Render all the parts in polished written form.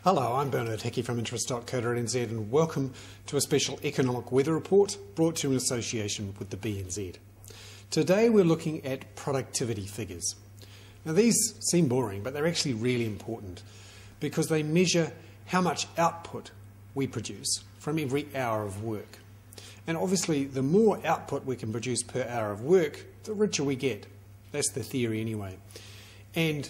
Hello, I'm Bernard Hickey from interest.co.nz and welcome to a special economic weather report brought to you in association with the BNZ. Today we're looking at productivity figures. Now these seem boring, but they're actually really important because they measure how much output we produce from every hour of work. And obviously the more output we can produce per hour of work, the richer we get. That's the theory anyway. And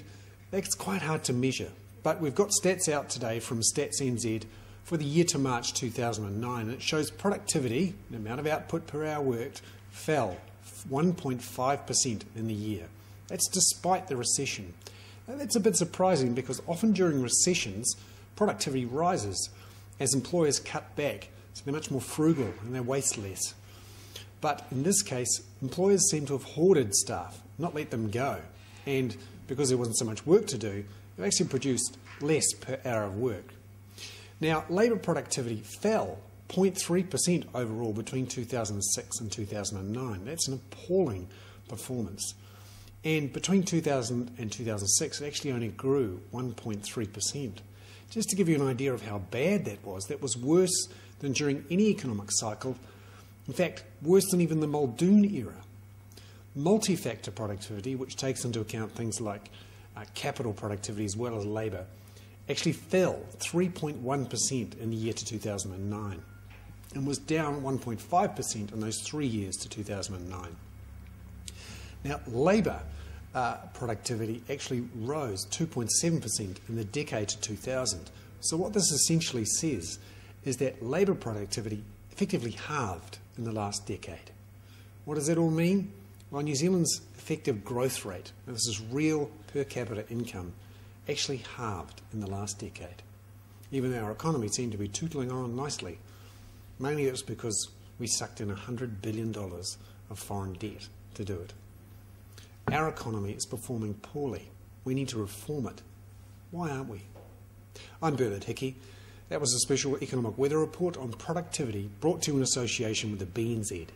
that's quite hard to measure. But we've got stats out today from Stats NZ for the year to March 2009, and it shows productivity, the amount of output per hour worked, fell 1.5% in the year. That's despite the recession. Now, that's a bit surprising because often during recessions, productivity rises as employers cut back, so they're much more frugal and they waste less. But in this case, employers seem to have hoarded staff, not let them go, and because there wasn't so much work to do, they've actually produced less per hour of work. Now, labour productivity fell 0.3% overall between 2006 and 2009. That's an appalling performance. And between 2000 and 2006, it actually only grew 1.3%. Just to give you an idea of how bad that was worse than during any economic cycle. In fact, worse than even the Muldoon era. Multi-factor productivity, which takes into account things like capital productivity as well as labour, actually fell 3.1% in the year to 2009 and was down 1.5% in those 3 years to 2009. Now, labour productivity actually rose 2.7% in the decade to 2000. So what this essentially says is that labour productivity effectively halved in the last decade. What does that all mean? Well, New Zealand's effective growth rate, and this is real per capita income, actually halved in the last decade. Even though our economy seemed to be tootling on nicely. Mainly it was because we sucked in $100 billion of foreign debt to do it. Our economy is performing poorly. We need to reform it. Why aren't we? I'm Bernard Hickey. That was a special economic weather report on productivity brought to you in association with the BNZ.